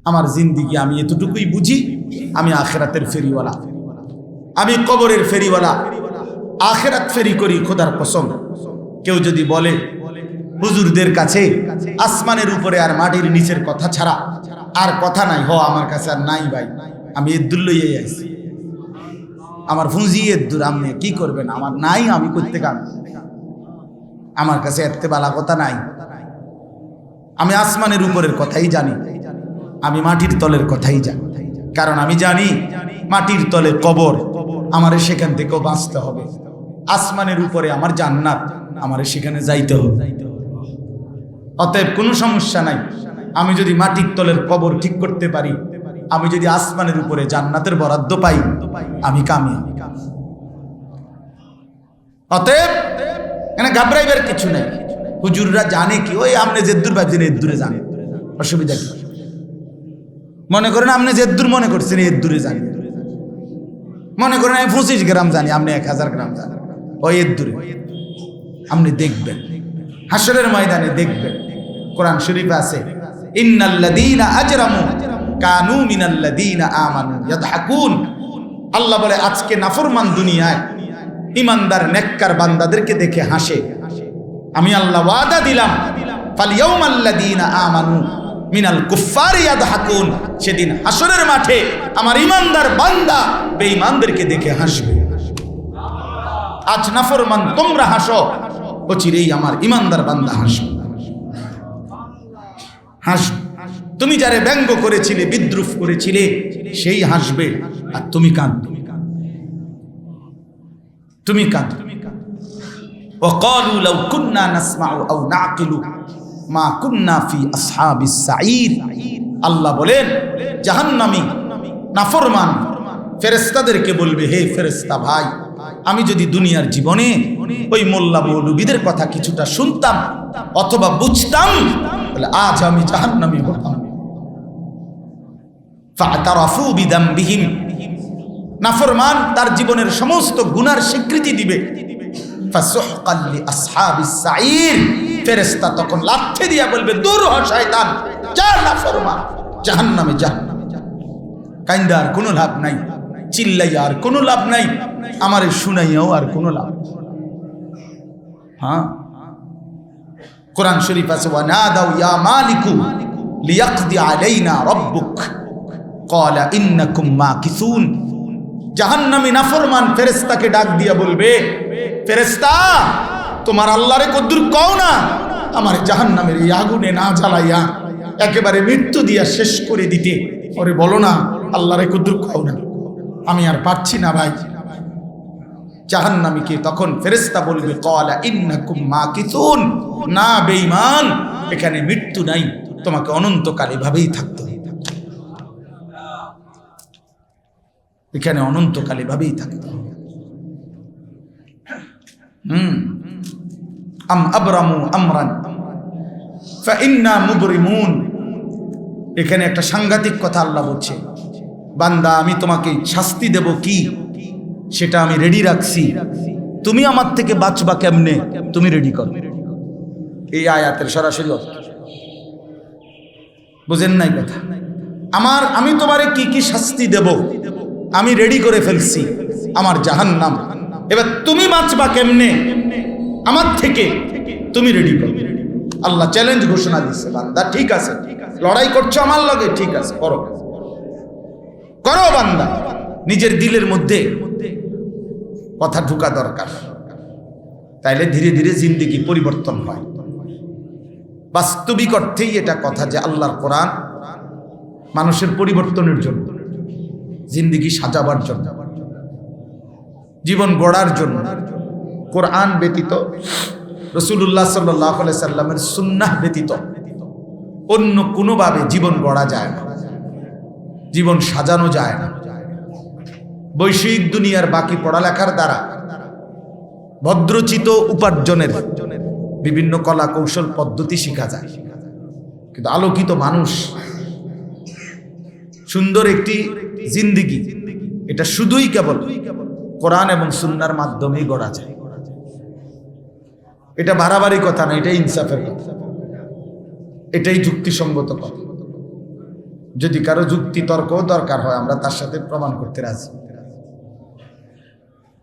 আমার জিন্দিগি আমি এতটুকুই বুঝি, আমি আখেরাতের ফেরিওয়ালা, আমি কবরের ফেরিওয়ালা, আখেরাত ফেরি করি খোদার কসম। কেউ যদি বলে হুজুরদের কাছে আসমানের উপরে আর মাটির নিচের কথা ছাড়া আর কথা নাই, আমার কাছে আর নাই ভাই, আমি এদ্দুর লইয়াই আইছি, আমার ফুঁজি এদ্দুর, আপনি কি করবেন, আমার নাই, আমি করতে কাম, আমার কাছে এতে বালা কথা নাই। আমি আসমানের উপরের কথাই জানি, আমি মাটির তলের কথাই জানি, কারণ আমি জানি মাটির তলে কবর, আমারে সেখান থেকেও বাঁচতে হবে। আসমানের উপরে আমার জান্নাত, আমারে সেখানে যাইতে হবে। অতএব কোনো সমস্যা নাই, আমি যদি মাটির তলের কবর ঠিক করতে পারি, আমি যদি আসমানের উপরে জান্নাতের বরাদ্দ পাই, আমি কামিয়াব। অতএব এখানে ঘাবড়াইবার কিছু নাই। হুজুররা জানে কি, ওই আপনি যেদ্দুর ভাবছেন এদ্দুরে জানে, অসুবিধা কি? মনে করেন আপনি যেদ্দুর মনে করছেন এদ্দুরে জানি, মনে করেন আমি 25 গ্রাম জানি, আপনি 1000 গ্রাম জানেন, ওই এদ্দুরে। আপনি দেখবেন হাসরের ময়দানে, দেখবেন কোরআন শরীফে আছে, ইন্নাল্লাযীনা আজরামু কানু মিনাল্লাযীনা আমানু ইয়াদহাকুন। আল্লাহ বলে আজকে নাফরমান দুনিয়ায় ইমানদার নেককার বান্দাদেরকে দেখে হাসে। আমি আল্লাহ ওয়াদা দিলাম, ফালইয়াউমাল্লাযীনা আমানু মিনাল কুফফারি ইয়াদহাকুন, সেদিন হাসরের মাঠে আমার ইমানদার বান্দা বেঈমানদেরকে দেখে হাসবে। আজ নাফরমান তোমরা হাসো, অচিরেই আমার ইমানদার বান্দা হাসবে। হাসবে, তুমি যারে ব্যঙ্গ করেছিলে, বিদ্রুপ করেছিলে, সেই হাসবে, আর তুমি কাঁদবে, তুমি কাঁদবে। ওয়াকালু লাউ কুন্না নাসমাউ আও নাকিলু মা কুন্না ফি আসহাবিস সাঈর। আল্লাহ বলেন জাহান্নামী নাফরমান ফেরেশতাদেরকে বলবে, হে ফেরেশতা ভাই, আমি যদি দুনিয়ার জীবনে ওই মোল্লা মৌলবীদের কথা কিছুটা শুনতাম অথবা বুঝতাম, তাহলে আজ আমি জাহান্নামী হতাম। ফাতারাফু বিদামবিহিম, নাফরমান তার জীবনের সমস্ত গুনার স্বীকৃতি দিবে। ফাসুহকাল লিআসহাবিস সাঈর, ফেরেশতা তখন লাথি দিয়া বলবে, দূর হ শয়তান, যা নাফরমান, জাহান্নামে যা। কাইন্দা আর কোনো লাভ নাই, চিল্লাইয়া আর কোনো লাভ নাই, আমারে শুনাইয়াও আর কোনো লাভ। হ্যাঁ, কোরআন শরীফ আছে, ওয়া নাদাউ ইয়া মালিকু লিয়াকদি আলাইনা রাব্বুক ক্বালা ইন্নাকুম মাকিসুন। জাহান্নামী নাফরমান ফেরেশতাকে ডাক দিয়া বলবে, ফেরেশতা তোমার আল্লাহরে কদ্দুর কও না, আমার জাহান্নামের এই আগুনে না জ্বালাইয়া একেবারে মৃত্যু দিয়া শেষ করে দিতে। ওরে বলো না, আল্লাহরে কদ্দুর কও না, আমি আর পারছি না ভাই। জাহান্নামীকে তখন ফেরেশতা বলবে, ক্বালা ইন্নাকুম মাকিসুন, না বেঈমান, এখানে মৃত্যু নাই, তোমাকে অনন্তকাল এভাবেই থাকতে হবে, এখানে অনন্তকাল এভাবেই থাকতে হবে। আম আবরামু আমরান ফাইন্না মুবরিমুন। এখানে একটা সাংঘাতিক কথা আল্লাহ বলছে, বান্দা আমি তোমাকে শাস্তি দেব কি সেটা আমি রেডি রাখছি, তুমি আমার থেকে বাঁচবা কেমনে তুমি রেডি করো। এই আয়াতের সরাসরি অর্থ বুঝেন নাই কথা। আমি তোমারে কি কি শাস্তি দেব আমি রেডি করে ফেলছি, আমার জাহান্নাম। এবার তুমি বাঁচবা কেমনে আমার থেকে, তুমি রেডি করো। আল্লাহ চ্যালেঞ্জ ঘোষণা দিচ্ছে, বান্দা ঠিক আছে, লড়াই করছো আমার লগে, ঠিক আছে, করো করো বান্দা। নিজের দিলের মধ্যে কথা ঢুকা দরকার, তাইলে ধীরে ধীরে জিন্দেগি পরিবর্তন হয়। বাস্তবিক অর্থেই এটা কথা যে আল্লাহর কোরআন মানুষের পরিবর্তনের জন্য, জিন্দেগি সাজাবার জন্য, জীবন গড়ার জন্য। কোরআন ব্যতীত, রাসূলুল্লাহ সাল্লাল্লাহু আলাইহি সাল্লামের সুন্নাহ ব্যতীত অন্য কোনোভাবে জীবন গড়া যায় না, জীবন সাজানো যায় না। বৈশ্বিক দুনিয়ার বাকি পড়ালেখার দ্বারা ভদ্রচিত উপার্জনের বিভিন্ন কলা কৌশল পদ্ধতি শেখা যায়, কিন্তু আলোকিত মানুষ, সুন্দর একটি জিন্দেগি, এটা শুধুই কেবল কোরআন এবং সুন্নাহর মাধ্যমেই গড়া যায়। এটা বাড়াবাড়ি কথা না, এটাই ইনসাফের কথা, এটাই যুক্তিসঙ্গত কথা। যদি কারো যুক্তি তর্কও দরকার হয় আমরা তার সাথে প্রমাণ করতে রাজি।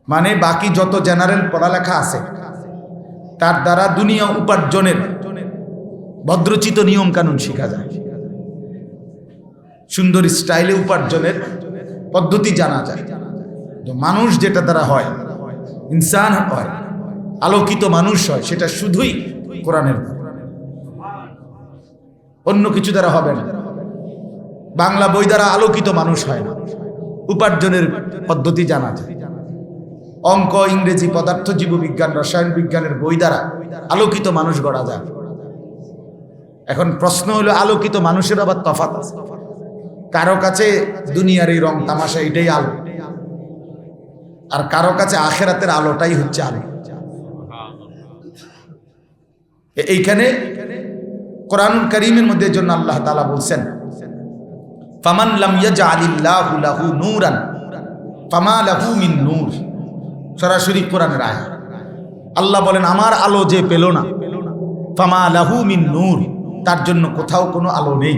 মানে বাকি যত জেনারেল পড়ালেখা আছে তার দ্বারা দুনিয়া উপার্জনের ভদ্রচিত নিয়ম কানুন শেখা যায়, সুন্দর স্টাইলে উপার্জনের পদ্ধতি জানা যায়। মানুষ যেটা দ্বারা হয়, ইনসান হয়, আলোকিত মানুষ হয়, সেটা শুধুই কোরআনের দ্বারা, অন্য কিছু দ্বারা হবে না। বাংলা বই দ্বারা আলোকিত মানুষ হয় না, উপার্জনের পদ্ধতি জানা যায়। অঙ্ক, ইংরেজি, পদার্থ, জীববিজ্ঞান, রসায়ন বিজ্ঞানের বই দ্বারা আলোকিত মানুষ গড়া যায়। এখন প্রশ্ন হলো, আলোকিত মানুষের আবার তফাৎ আছে। কারো কাছে দুনিয়ার এই রং তামাশা এটাই আলো, আর কারো কাছে আখেরাতের আলোটাই হচ্ছে আলো। এইখানে কোরআনুল কারীমের মধ্যে জন্য আল্লাহ তাআলা বলছেন, ফামান লাম ইয়াজআলিল্লাহু লাহু নূরান ফামা লাহু মিন নূর। সরাসরি কোরআনের আয়াত। আল্লাহ বলেন, আমার আলো যে পেল না, ফামা লাহু মিন নূর, তার জন্য কোথাও কোনো আলো নেই।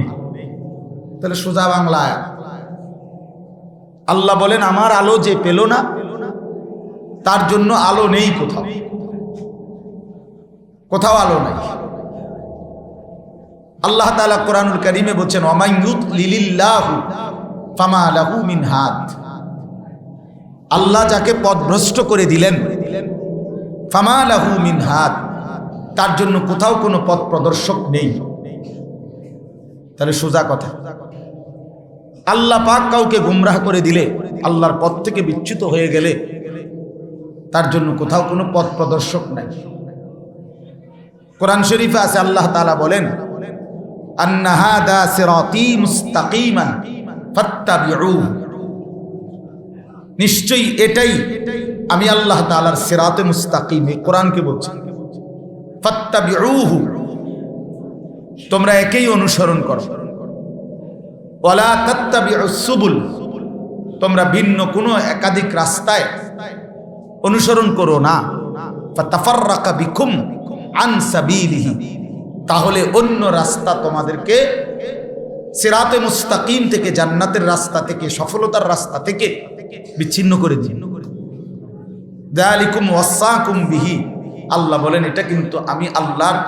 তাহলে সোজা বাংলা আয়াত। আল্লাহ বলেন, আমার আলো যে পেল না তার জন্য আলো নেই, কোথাও কোথাও আলো নাই। আল্লাহ তাআলা কোরআনুল কারীমে বলছেন, ওয়া ইউদ্লিলিল্লাহু ফামা লাহু মিন হাদ। আল্লাহ যাকে পথভ্রষ্ট করে দিলেন, ফামা লাহু মিন হাদ, তার জন্য কোথাও কোনো পথ প্রদর্শক নেই। তাহলে সোজা কথা, আল্লাহ পাক কাউকে গুমরাহ করে দিলে, আল্লাহর পথ থেকে বিচ্যুত হয়ে গেলে তার জন্য কোথাও কোনো পথ প্রদর্শক নাই। কোরআন শরীফে আছে, আল্লাহ তাআলা বলেন, আন্না হাদা সিরাতী মুস্তাকিমান ফাত্তাবিউহু। নিশ্চয়ই এটাই আমি আল্লাহ তাআলার সিরাতে মুস্তাকিম, এই কোরআনকে বলছি। ফাত্তাবিউহু, তোমরা একেই অনুসরণ করো। ওয়ালা তাত্তাবিউস সুবুল, তোমরা ভিন্ন কোনো একাধিক রাস্তায় অনুসরণ করো না। ফাতাফাররাকা বিকুম আন সাবিলিহি, তাহলে অন্য রাস্তা তোমাদেরকে সিরাতে মুস্তাকিম থেকে, জান্নাতের রাস্তা থেকে, সফলতার রাস্তা থেকে বিচ্ছিন্ন করে দিন। যালিকুম ওয়াসাকুম বিহি, আল্লাহ বলেন এটা কিন্তু আমি আল্লাহর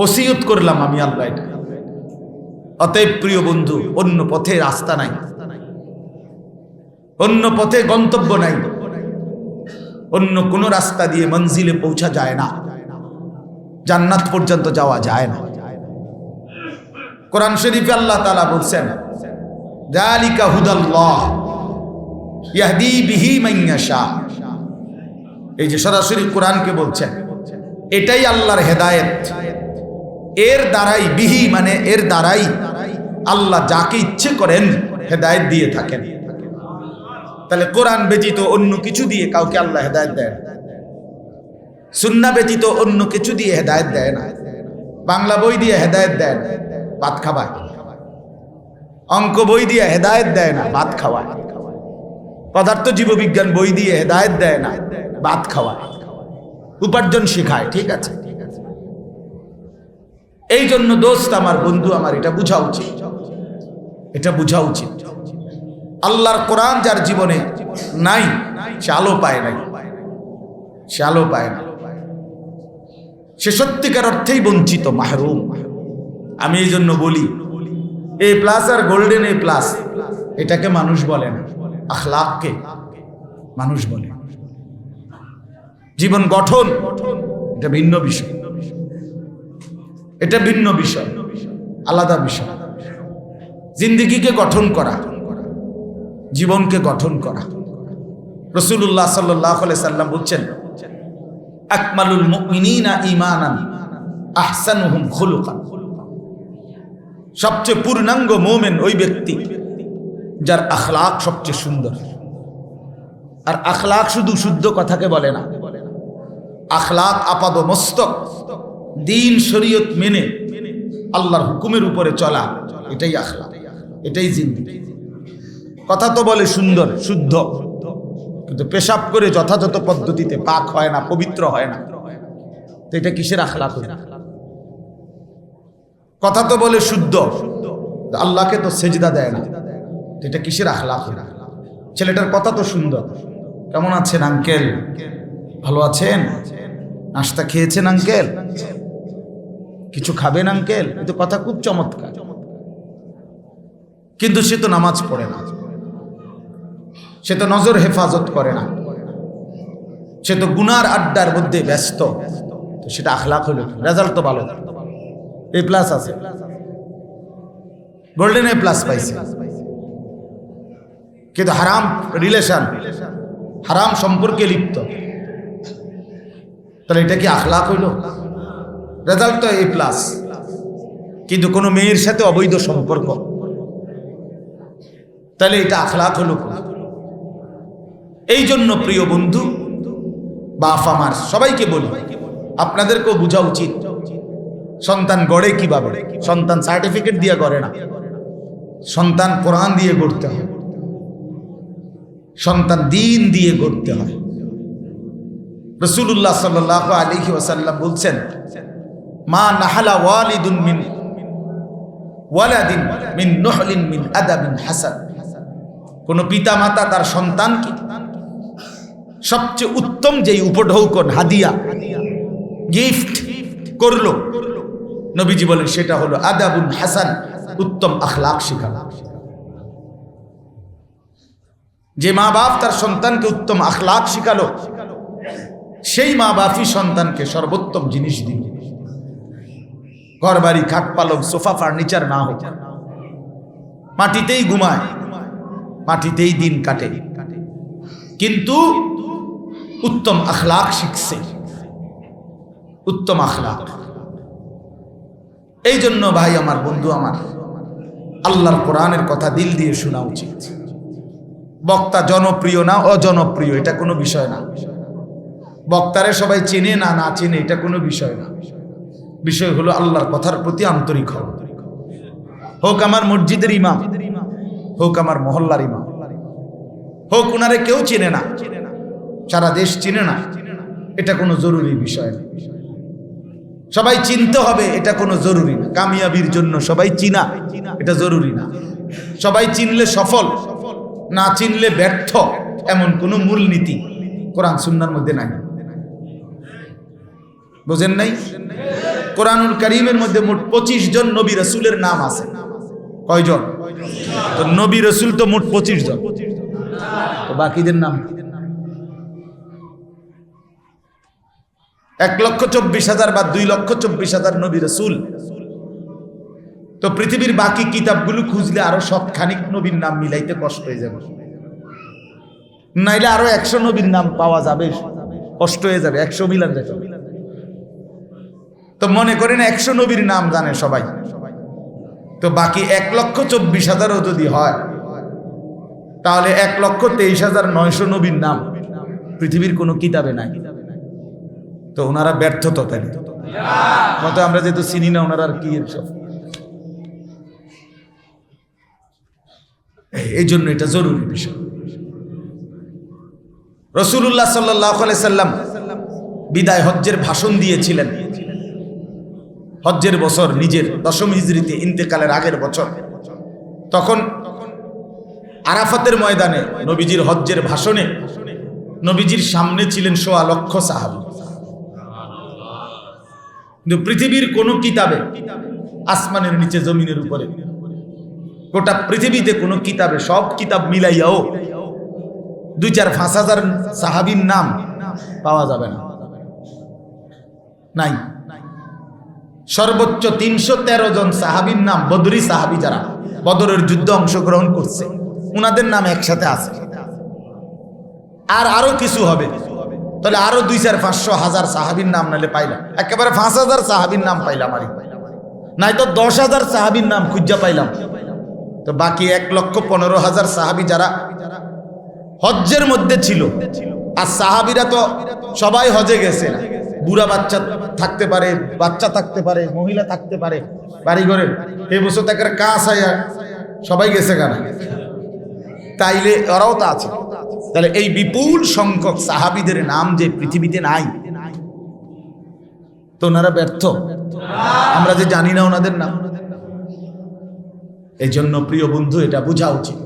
ওসিয়ত করলাম আমি আল্লাহ এটা। অতএব প্রিয় বন্ধু, অন্য পথে রাস্তা নাই, অন্য পথে গন্তব্য নাই, অন্য কোন রাস্তা দিয়ে মঞ্জিলে পৌঁছা যায় না, জান্নাত পর্যন্ত যাওয়া যায় না। কোরআন শরীফে আল্লাহ তাআলা বলছেন, যালিকা হুদাল্লাহ ইয়াহদি বিহি মান ইয়াশা। এই যে সরাসরি কোরআনকে বলছেন, এটাই আল্লাহর হেদায়েত, এর দ্বারাই, বিহি মানে এর দ্বারাই আল্লাহ যাকে ইচ্ছে করেন হেদায়েত দিয়ে থাকেন। তাহলে কোরআন ব্যতীত অন্য কিছু দিয়ে কাউকে আল্লাহ হেদায়েত দেয় না, সুন্নাহ ব্যতীত অন্য কিছু দিয়ে হেদায়েত দেয় না, বাংলা বই দিয়ে হেদায়েত দেয় না, ভাত খাওয়ায়। অঙ্ক বই দিয়ে হেদায়েত দেয় না, ভাত খাওয়ায়। পদার্থ জীববিজ্ঞান বই দিয়ে হেদায়েত দেয় না, ভাত খাওয়ায়, উপার্জন শেখায়। ঠিক আছে, এই জন্য দোস্ত আমার, বন্ধু আমার, এটা বোঝা উচিত, এটা বোঝা উচিত। আল্লাহর কোরআন যার জীবনে নাই, সে আলো পায় নাই, সে আলো পায় না, সে সত্যিকার অর্থেই বঞ্চিত, মাহরুম। আমি এই জন্য বলি, এ প্লাস আর গোল্ডেন এ প্লাস এটাকে মানুষ বলে না, আখলাককে মানুষ বলে। জীবন গঠন এটা ভিন্ন বিষয়, এটা ভিন্ন বিষয়, আলাদা বিষয়। জিন্দেগিকে গঠন করা, জীবনকে গঠন করা। রাসূলুল্লাহ সাল্লাল্লাহু আলাইহি সাল্লাম বলছেন, আকমালুল মুমিনিনা ঈমানান আহসানুহুম খুলুকান। সবচেয়ে পূর্ণাঙ্গ মুমিন ওই ব্যক্তি যার আখলাক সবচেয়ে সুন্দর। আর আখলাক শুধু শুদ্ধ কথাকে বলে না, আখলাক আপাদ মস্তক, দিন শরীয়ত মেনে আল্লাহর হুকুমের উপরে চলা, এটাই আখলাক, এটাই জিন্দেগি। কথা তো বলে সুন্দর, শুদ্ধ, কিন্তু পেশাব করে যথাযথ পদ্ধতিতে পাক হয় না, পবিত্র হয় না, তো এটা কিসের আখলাক? কথা তো বলে শুদ্ধ, আল্লাহকে তো সেজদা দেয় না, এটা কিসের আখলাক? ছেলেটার কথা তো সুন্দর, কেমন আছেন আঙ্কেল, ভালো আছেন, নাস্তা খেয়েছেন আঙ্কেল, কিছু খাবেন আঙ্কেল, কিন্তু কথা খুব চমৎকার, কিন্তু সে তো নামাজ পড়ে না, সে তো নজর হেফাজত করে না, সে তো গুনার আড্ডার মধ্যে ব্যস্ত, তো সেটা আখলাক হলো? রেজাল্ট তো ভালো, A+ আছে, গোল্ডেন A+ পাইছে, কিন্তু হারাম রিলেশন, হারাম সম্পর্কে লিপ্ত, তাহলে এটা কি আখলাক হইল? রেজাল্ট তো A+, কিন্তু কোনো মেয়ের সাথে অবৈধ সম্পর্ক, তাহলে এটা আখলাক হলো? এই জন্য প্রিয় বন্ধু বাপ আমার সবাইকে বলি, আপনাদেরকেও বোঝা উচিত সন্তান গড়ে কিভাবে। সন্তান সার্টিফিকেট দিয়ে গড়ে না, সন্তান কোরআন দিয়ে গড়তে হয়, সন্তান দ্বীন দিয়ে গড়তে হয়। রাসূলুল্লাহ সাল্লাল্লাহু আলাইহি ওয়াসাল্লাম বলছেন, মা নাহালা ওয়ালিদুন মিন ওয়ালাদিন মিন নুহলিন মিন আদাবিন হাসান, কোন পিতা মাতা তার সন্তানকে সবচেয়ে উত্তম যেই উপঢৌকন, হাদিয়া, গিফট করলো, নবীজি বলেন সেটা হলো আদাবুন হাসান, উত্তম আখলাক শিখানো। যে মা বাপ তার সন্তানকে উত্তম আখলাক শিখালো, সেই মা বাপই সন্তানকে সর্বোত্তম জিনিস দিবে। ঘর বাড়ি, খাট পালক, সোফা, ফার্নিচার না হোক, মাটিতেই ঘুমায়, মাটিতেই দিন কাটে, কিন্তু উত্তম আখলাক শিখছে, উত্তম আখলাক। এই জন্য ভাই আমার, বন্ধু আমার, আল্লাহর কোরআনের কথা দিল দিয়ে শোনা উচিত। বক্তা জনপ্রিয় না অজনপ্রিয় এটা কোনো বিষয় না, বক্তারে সবাই চেনে না না চেনে এটা কোনো বিষয় না, বিষয় হলো আল্লাহর কথার প্রতি আন্তরিক হওয়া। হোক আমার মসজিদের ইমাম, হোক আমার মহল্লার ইমাম, হোক উনারে কেউ চেনে না, সারা দেশ চিনে না, এটা কোনো জরুরি বিষয় না। সবাই চিনতে হবে এটা কোনো জরুরি না। কামিয়াবির জন্য সবাই চিনা এটা জরুরি না। সবাই চিনলে সফল, না চিনলে ব্যর্থ, এমন কোনো মূলনীতি কোরআন সুন্নাহর মধ্যে নাই। বুঝেন নাই? কোরআনুল কারীমের মধ্যে মোট 25 জন নবী রাসূলের নাম আছে। কয়জন? তো নবী রাসূল তো মোট 25 জন, তো বাকিদের নাম 1,24,000 বা 2,24,000 নবী রাসূল। তো পৃথিবীর বাকি কিতাবগুলো খুঁজলে আরো সবখানিক নবীর নাম মিলাইতে কষ্ট হয়ে যাবে, নাইলে আরো 100 নবীর নাম পাওয়া যাবে, কষ্ট হয়ে যাবে, 100 মিলান যাবে। তো মনে করেন 100 নবীর নাম জানে সবাই, তো বাকি 1,24,000 যদি হয়, তাহলে 1,23,900 নবীর নাম পৃথিবীর কোনো কিতাবে নাই। তো ওনারা ব্যর্থ, তো তাই মতো আমরা যেহেতু চিনি না ওনারা আর কি সব। এই জন্য এটা জরুরি বিষয়। রাসূলুল্লাহ সাল্লাল্লাহু আলাইহি সাল্লাম বিদায় হজ্জের ভাষণ দিয়েছিলেন। হজ্জের বছর, নিজের 10ম হিজরিতে ইন্তেকালের আগের বছর, তখন আরাফাতের ময়দানে নবীজির হজ্জের ভাষণে নবীজির সামনে ছিলেন 1.25 লক্ষ সাহাবী। কিন্তু পৃথিবীর কোন কিতাবে, আসমানের নিচে জমিনের উপরে, গোটা পৃথিবীতে কোন কিতাবে, সব কিতাব মিলাইয়াও 2,000-5,000 সাহাবীর নাম পাওয়া যাবে না, নাই। সর্বোচ্চ 313 জন সাহাবীর নাম, বদরি সাহাবী যারা বদরের যুদ্ধে অংশগ্রহণ করছে, উনাদের নাম একসাথে আছে। আর আরো কিছু হবে, তাহলে আরো 2,400-5,000 সাহাবীর নাম নালে পাইলাম, একেবারে 5,000 সাহাবীর নাম পাইলাম, আর নাই তো 10,000 সাহাবীর নাম খুঁজা পাইলাম। তো বাকি 1,15,000 সাহাবী যারা হজ্জের মধ্যে ছিল, আর সাহাবীরা তো সবাই হজে গেছে না, বুড়া বাচ্চা থাকতে পারে, বাচ্চা থাকতে পারে, মহিলা থাকতে পারে, বাড়ি ঘরে এই বছর তাকে কাজ আয়া সবাই গেছে কেন, তাইলে ওরাও তো আছে। তাহলে এই বিপুল সংখ্যক সাহাবীদের নাম যে পৃথিবীতে নাই, তো ওনারা ব্যর্থ। আমরা যে জানি না ওনাদের নাম। এই জন্য প্রিয় বন্ধু, এটা বোঝা উচিত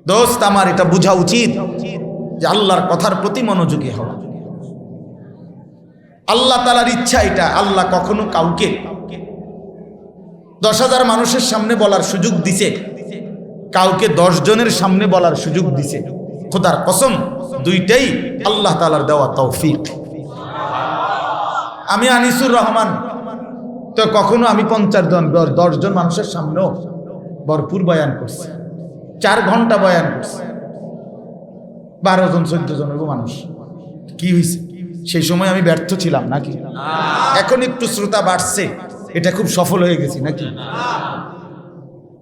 দোস্ত আমার, এটা বোঝা উচিত যে আল্লাহর কথার প্রতি মনোযোগী হওয়া। আল্লাহ তাআলার ইচ্ছা এটা। আল্লাহ কখনো কাউকে 10,000 মানুষের সামনে বলার সুযোগ দিছে, কাউকে 10 জনের সামনে বলার সুযোগ দিছে। খোদার কসম, দুইটাই আল্লাহ তাআলার দেওয়া তৌফিক। আমি আনিসুর রহমান, তো কখনো আমি 50 জন 10 জন মানুষের সামনেও ভরপুর বয়ান করছি, 4 ঘন্টা বয়ান করছি, 12 জন 14 জনের মানুষ। কি হয়েছে? সেই সময় আমি ব্যর্থ ছিলাম নাকি? এখন একটু শ্রোতা বাড়ছে, এটা খুব সফল হয়ে গেছি নাকি?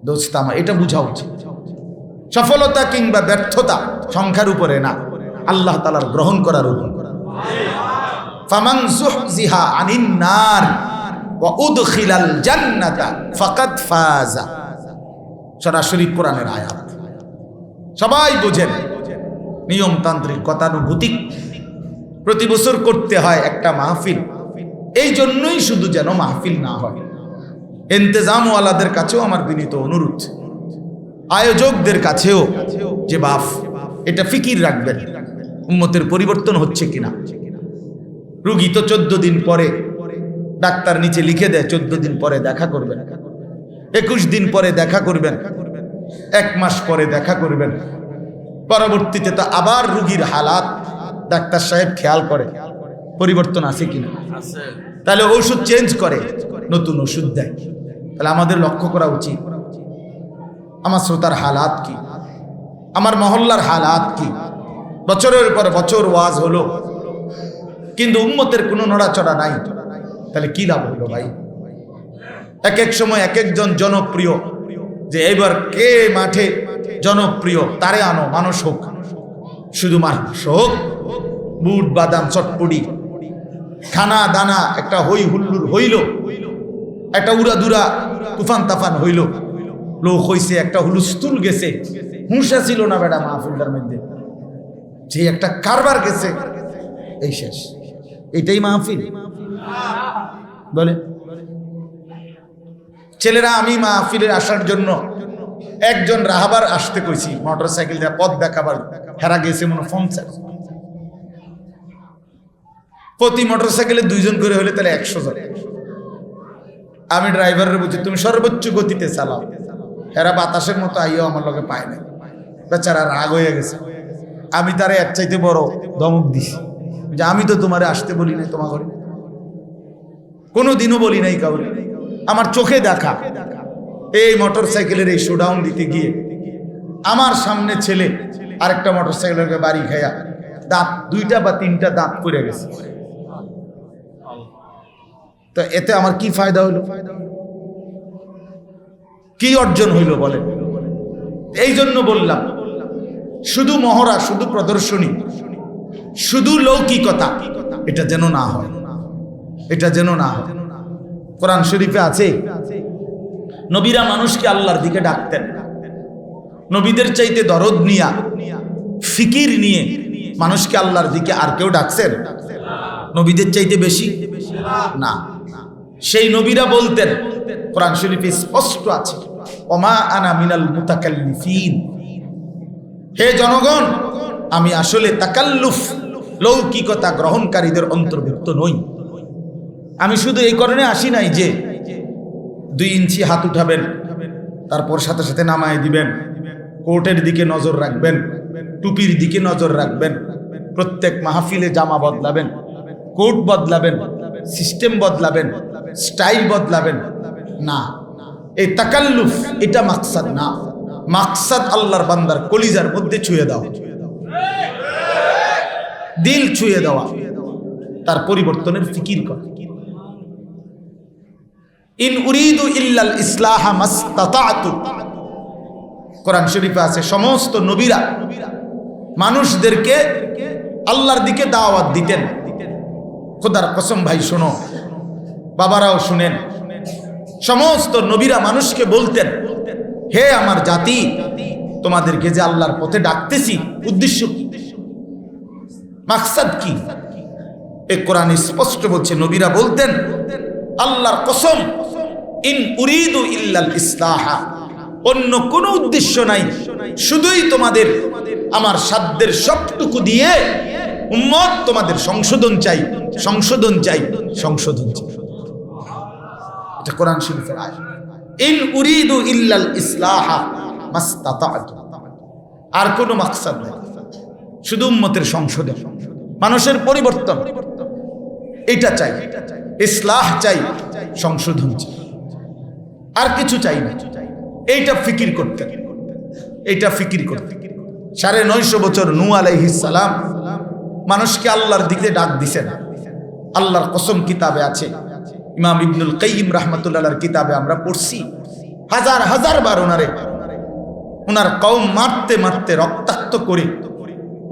দোস্ত আমার, এটা বোঝা উচিত। সফলতা কিংবা ব্যর্থতা সংখ্যার উপরে না, আল্লাহ তাআলার গ্রহণ করার উপর। ফামান যুহজিহা আনিন নার ওয়া উদখিলাল জান্নাতা ফাকাদ ফাজা। সরাসরি কোরআনের আয়াত, সবাই বুঝেন। নিয়মতান্ত্রিক গতানুগতিক প্রতি বছর করতে হয় একটা মাহফিল, এই জন্যই শুধু যেন মাহফিল না হয়। ইন্তেজামওয়ালাদের কাছেও আমার বিনীত অনুরোধ, আয়োজকদের কাছেও যে বাফ, এটা ফিকির রাখবেন উম্মতের পরিবর্তন হচ্ছে কিনা। রুগী তো 14 দিন পরে ডাক্তার নিচে লিখে দেয় 14 দিন পরে দেখা করবেন, 21 দিন পরে দেখা করবেন, 1 মাস পরে দেখা করবেন। পরবর্তীতে তো আবার রুগীর হালাত ডাক্তার সাহেব খেয়াল করে পরিবর্তন আছে কিনা, তাহলে ওষুধ চেঞ্জ করে, নতুন ওষুধ দেয়। তাহলে আমাদের লক্ষ্য করা উচিত আমার শ্রোতার হালাত কি, আমার মহল্লার হালাত কি। বছরের পর বছর ওয়াজ হলো, কিন্তু উম্মতের কোনো নড়াচড়া নাই, তাহলে কি লাভ হলো ভাই? এক এক সময় এক একজন জনপ্রিয়, যে এবার কে মাঠে জনপ্রিয় তারে আনো, মানুষ হোক, শুধু মানুষ হোক, বুট বাদাম চটপটি খানা দানা একটা হই হুল্লুর হইল, একটা উড়াদুরা তুফান তাফান হইল, লোক হইছে, একটা হুলুস্থুল গেছে, হুঁশা ছিল না বেটা মাহফিলটার মধ্যে, যে একটা কারবার গেছে, এই শেষ। এটাই মাহফিল বলে? ছেলেরা, আমি মাহফিলের আসার জন্য একজন রাহাবার আসতে কইছি, মোটরসাইকেল দিয়ে পথ দেখাবার, হেরা গেছে মনে ফোনসার। প্রতি মোটরসাইকেলে 2 জন করে হলে তাহলে 100 জন। আমি ড্রাইভারের বলছি, তুমি সর্বোচ্চ গতিতে চালাও। এরা বাতাসের মতো আইও আমার লগে পায় না, বেচারা রাগ হয়ে গেছে। আমি তারে এক চাইতে বড় ধমক দিছি, যে আমি তো তোমারে আসতে বলি নাই, তোমার ঘরে কোনো দিনও বলি নাই কাউরে। আমার চোখে দেখা এই মোটরসাইকেলের এই শোডাউন দিতে গিয়ে আমার সামনে ছেলে আরেকটা মোটরসাইকেলের বাড়ি খাইয়া দাঁত 2টা বা 3টা দাঁত পড়ে গেছে। তো এতে আমার কি ফায়দা হইল? কি অর্জন হইল বলেন? এই জন্য বললাম, শুধু মহড়া, শুধু প্রদর্শনী, শুধু লৌকিকতা, এটা যেন না হয়, এটা যেন না হয়। কোরআন শরীফে আছে, নবীরা মানুষকে আল্লাহর দিকে ডাকতেন। নবীদের চাইতে দরদ নিয়া, ফিকির নিয়ে মানুষকে আল্লাহর দিকে আর কেউ ডাকছেন নবীদের চাইতে বেশি? না। সেই নবীরা বলতেন, কোরআন শরীফে স্পষ্ট আছে, ওমা আনা মিনাল মুতাকাল্লিফিন, হে জনগণ, আমি আসলে তাকাল্লুফ, লৌকিকতা গ্রহণকারীদের অন্তর্ভুক্ত নই। আমি শুধু এই কারণে আসি নাই যে 2 ইঞ্চি হাত উঠাবেন, তারপর সাথে সাথে নামায় দিবেন, কোর্টের দিকে নজর রাখবেন, টুপির দিকে নজর রাখবেন, প্রত্যেক মাহফিলে জামা বদলাবেন, কোট বদলাবেন, সিস্টেম বদলাবেন, স্টাইল বদলাবেন না। এই তাকাল্লুফ এটা মাকসাদ না। মাকসাদ আল্লাহর বান্দার কলিজার মধ্যে ছুঁয়ে দাও, দিল ছুঁয়ে দেওয়া, তার পরিবর্তনের ফিকির করা। ইন উরিদু ইল্লাল ইসলাহা মাসতাতাতু, কোরআন শরীফে আছে, সমস্ত নবীরা মানুষদেরকে আল্লাহর দিকে দাওয়াত দিতেন। খোদার কসম ভাই শোনো, বাবারাও শুনেন, সমস্ত নবীরা মানুষকে বলতেন, হে আমার জাতি, তোমাদেরকে যে আল্লাহর পথে ডাকতেছি, উদ্দেশ্য কি, মাকসাদ কি? এই কোরআন স্পষ্ট বলছে, নবীরা বলতেন আল্লাহর কসম, ইন উরিদু ইল্লাল ইসলাহা, অন্য কোনো উদ্দেশ্য নাই, শুধুই তোমাদের আমার সাধ্যের সবটুকু দিয়ে উম্মত তোমাদের সংশোধন চাই, সংশোধন চাই, সংশোধন চাই। এটা কোরআন শরীফের আয়াত। ইন উরিদু ইল্লাল ইসলাহা মাস্তাতা'তু, আর কোনো মাকসাদ নেই, শুধু উম্মতের সংশোধন, মানুষের পরিবর্তন, এটা চাই, ইসলাহ চাই, সংশোধন চাই, আর কিছু চাই না। এইটা ফিকির করতে, এইটা ফিকির করতে 950 বছর নূহ আলাইহিস সালাম মানুষকে আল্লাহর দিকে ডাক দিছেন। আল্লাহর কসম কিতাবে আছে, ইমাম ইবনুল কাইয়িম রাহমাতুল্লাহর কিতাবে আমরা পড়ছি, হাজার হাজার বার ওনার কওম মারতে মারতে রক্তাক্ত করে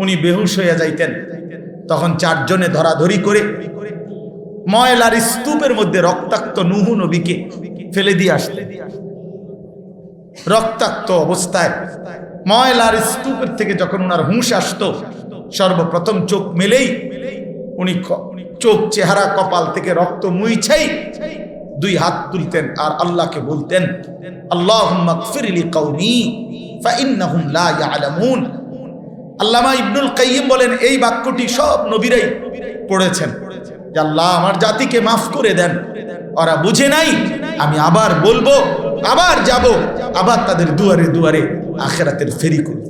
উনি বেহুশ হয়ে যাইতেন। তখন 4 জনে ধরাধরি করে ময়লার স্তূপের মধ্যে রক্তাক্ত নূহ নবীকে ফেলে দিয়ে আসতেন। রক্তাক্ত অবস্থায় ময়লার স্তূপের থেকে যখন ওনার হুঁশ আসতো, সর্বপ্রথম চোখ মেলেই উনি চোখ, চেহারা, কপাল থেকে রক্ত মুইছেই 2 হাত তুলতেন আর আল্লাহকে বলতেন, আল্লাহুম্মা গফির লি কওমি ফাইন্নাহুম লা ইয়ালামুন। আল্লামা ইবনুল কাইয়িম বলেন, এই বাক্যটি সব নবীরাই পড়েছেন যে আল্লাহ আমার জাতিকে মাফ করে দেন, ওরা বুঝে নাই। আমি আবার বলবো, আবার যাব, আবার তাদের দুয়ারে দুয়ারে আখিরাতের ফেরি করব।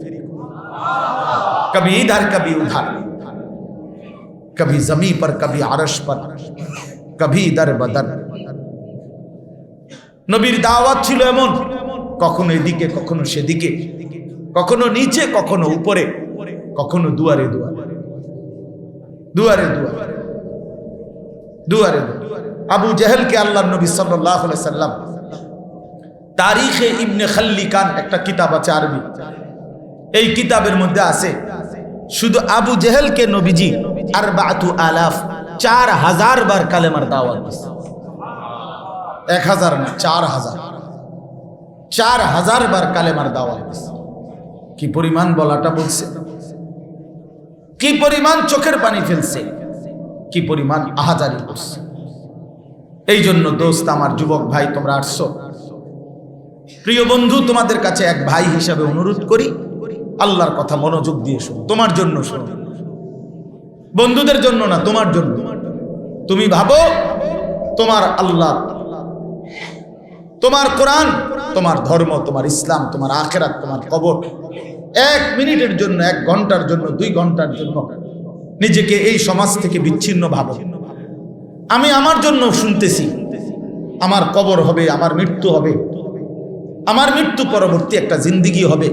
কবি ইধার কবি উধার, কবি জমি पर कभी আরশ पर, কবি দর বদর। নবীর দাওয়াত ছিল এমন, কখনো এদিকে, কখনো সেদিকে, কখনো নিচে, কখনো উপরে, কখনো দুয়ারে দুয়ারে, দুয়ারে দুয়ারে, দুয়ারে। আবু জেহেলকে আল্লাহর নবী সাল্লাল্লাহু আলাইহি সাল্লাম তারিখে ইবনে খাল্লিকান, একটা কিতাব আছে আরবি, এই কিতাবের মধ্যে আছে শুধু আবু জেহেলকে নবীজি 4000 বার কালেমার দাওয়াত দিয়েছে। 1000 না, 4000 বার কালেমার দাওয়াত দিয়েছে। কি পরিমাণ বলাটা বলছে, কি পরিমাণ চোখের পানি ফেলছে, কি পরিমাণ আহাজারি করছে। এই জন্য দোস্ত, আমার যুবক ভাই, তোমরা আসছো, প্রিয় বন্ধু, তোমাদের কাছে এক ভাই হিসাবে অনুরোধ করি, আল্লাহর কথা মনোযোগ দিয়ে শোনো। তোমার জন্য শোনো, বন্ধুদের জন্য না, তোমার জন্য। তুমি ভাবো তোমার আল্লাহ, তোমার কোরআন, তোমার ধর্ম, তোমার ইসলাম, তোমার আখিরাত, তোমার কবর 1 মিনিটের জন্য, 1 ঘন্টার জন্য, 2 ঘন্টার জন্য নিজেকে এই সমাজ থেকে বিচ্ছিন্ন ভাবো। আমি আমার জন্য শুনতেছি, আমার কবর হবে, আমার মৃত্যু হবে, আমার মৃত্যু পরবর্তী একটা জিন্দেগি হবে।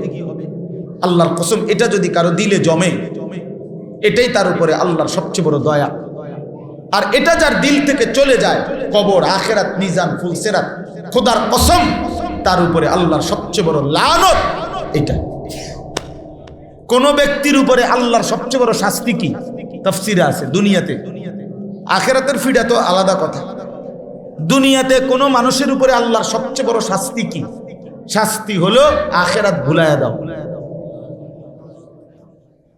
আল্লাহর কসম, এটা যদি কারো দিলে জমে, এটাই তার উপরে আল্লাহর সবচেয়ে বড় দয়া। আর এটা যার দিল থেকে চলে যায়, কবর, আখিরাত, মিজান, ফুলসিরাত, খোদার কসম, তার উপরে আল্লাহর সবচেয়ে বড় লানত এটা। কোন ব্যক্তির উপরে আল্লাহর সবচেয়ে বড় শাস্তি কি? তাফসীরে আছে, দুনিয়াতে। আখিরাতের ফিডা তো আলাদা কথা। দুনিয়াতে কোন মানুষের উপরে আল্লাহর সবচেয়ে বড় শাস্তি কি? শাস্তি হলো আখিরাত ভুলায়া দাও।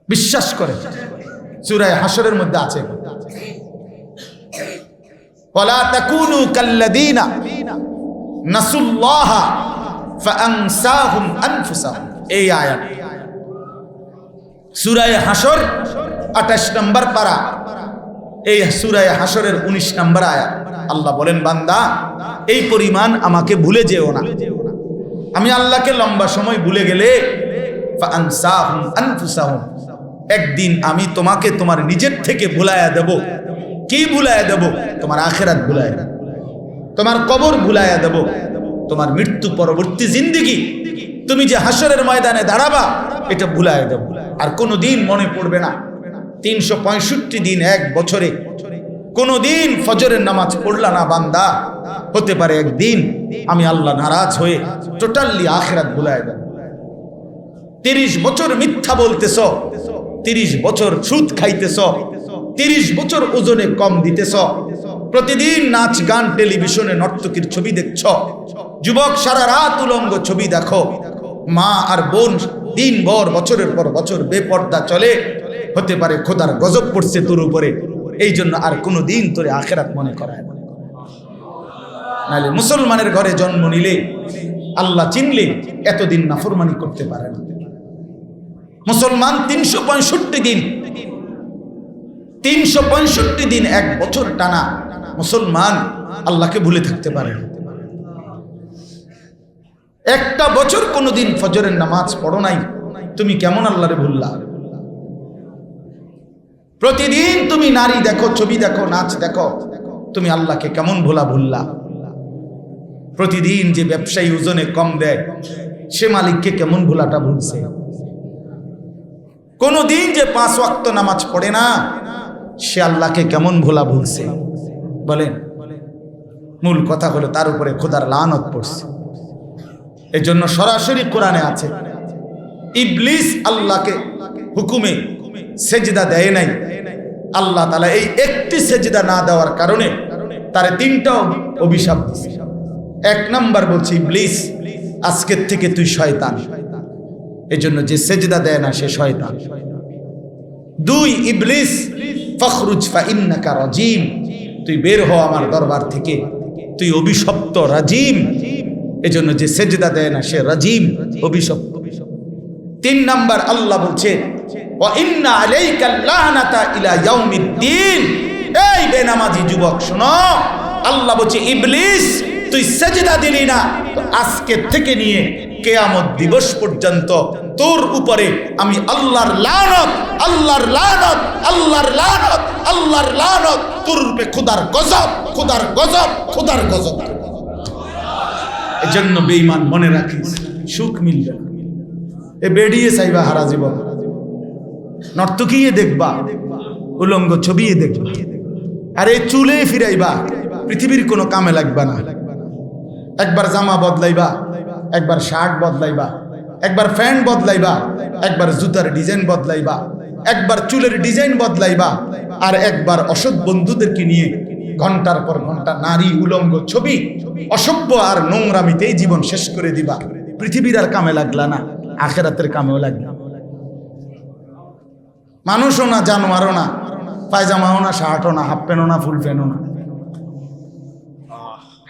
বিশ্বাস করে, সূরা হাশরের মধ্যে আছে, ওয়ালা তাকুনু কাল্লাযীনা নাসুল্লাহা ফাআনসাহুম আনফুসাহুম। এই আয়াত সূরা হাশর 28 নম্বর পারা, এই সূরা হাশরের 19 নম্বর আয়াত। আল্লাহ বলেন, বান্দা, এই পরিমাণ আমাকে ভুলে যেও না। আমি আল্লাহকে লম্বা সময় ভুলে গেলে ফাআনসাহুম আনফুসাহুম, একদিন আমি তোমাকে তোমার নিজের থেকে ভুলায়া দেব। কি ভুলায়া দেব? তোমার আখিরাত ভুলায়া দেব, তোমার কবর ভুলায়া দেব, তোমার মৃত্যু পরবর্তী জিন্দেগি, তুমি যে হাশরের ময়দানে দাঁড়াবা, এটা ভুলায়া দেব। আর কোনোদিন মনে পড়বে না 365 দিন এক বছরে কোনোদিন ফজরের নামাজ পড়লা না বান্দা, হতে পারে একদিন আমি আল্লাহ নারাজ হয়ে টোটালি আখিরাত ভুলায়া দেব। 30 বছর মিথ্যা বলতেছ, 30 বছর সুদ খাইতেছ, 30 বছর ওজনে কম দিতেছ, প্রতিদিন নাচ গান টেলিভিশনে নর্তকীর ছবি দেখছ, যুবক সারা রাত উলঙ্গ ছবি দেখো, মা আর বোন দিনভর বছরের পর বছর বেপর্দা চলে, হতে পারে খোদার গজব পড়ছে তোর উপরে, এই জন্য আর কোনো দিন তোরে আখেরাত মনে করায় না। নাহলে মুসলমানের ঘরে জন্ম নিলে, আল্লাহ চিনলে এতদিন নাফরমানি করতে পারে না। মুসলমান 365 দিন, 365 দিন, 1 বছর টানা মুসলমান আল্লাহকে ভুলে থাকতে পারে না। একটা বছর কোনোদিন ফজরের নামাজ পড়ো নাই, তুমি কেমন আল্লাহরে ভুললা? প্রতিদিন তুমি নারী দেখো, ছবি দেখো, নাচ দেখো, তুমি আল্লাহকে কেমন ভুললা? প্রতিদিন যে ব্যবসায়ী ওজনে কম দেয়, সে মালিককে কেমন ভোলাটা ভুলছে? কোনদিন যে 5 ওয়াক্ত নামাজ পড়ে না, সে আল্লাহকে কেমন ভুলছে? বলেন। মূল কথা হলো তার উপরে খোদার লানত পড়ছে। এই জন্য সরাসরি কোরআনে আছে, ইবলিস আল্লাহকে হুকুমে সেজদা দেয় নাই। আল্লাহ তাআলা এই একটি সেজদা না দেওয়ার কারণে তারে 3টা অভিশাপ দিয়েছে। 1 নাম্বার বলছে, ইবলিস আজকের থেকে তুই শয়তান। এই জন্য যে সেজদা দেয় না সে শয়তান। 2, ইবলিস ফখরুজ ফা ইন্নাকা রাজিম, তুই বের হ আমার দরবার থেকে, তুই অভিশপ্ত, রাজিম। এই জন্য যে সেজদা দেয় না সে রাজিম, অভিশপ্ত। 3 নাম্বার আল্লাহ বলছে, ওয়া ইন্না আলাইকা লানাতা ইলা ইয়াউমিদ্দিন। এই বেনামাজি যুবক শোনো, আল্লাহ বলছে ইবলিস তুই সেজদা দিলি না, তো আজকে থেকে নিয়ে কিয়ামত দিবস পর্যন্ত তোর উপরে আমি আল্লাহর লানত, আল্লাহর লানত, আল্লাহর লানত, আল্লাহর লানত, তোর উপরে খোদার গজব, খোদার গজব, খোদার গজব। এজন্য বেঈমান মনে রাখিস, সুখ মিলবে না। এ বেডিয়ে চাইবা হারা জীবন, নর্তকীয়ে দেখবা, উলঙ্গ ছবিয়ে দেখবা, আর এই চুলে ফিরাইবা, পৃথিবীর কোনো কামে লাগবা না। একবার জামা বদলাইবা, একবার শার্ট বদলাইবা, একবার প্যান্ট বদলাইবা, একবার জুতার ডিজাইন বদলাইবা, একবার চুলের ডিজাইন বদলাইবা, আর একবার অসৎ বন্ধুদেরকে নিয়ে ঘন্টার পর ঘন্টা নারী উলঙ্গ ছবি, অসভ্য আর নোংরামিতেই জীবন শেষ করে দিবা। পৃথিবীর আর কামে লাগলা না, আখেরাতের কামেও লাগলা। মানুষও না, জানোয়ারও না, পায়জামাও না, শার্টও না, হাফ প্যান্টও না, ফুল প্যান্টও না।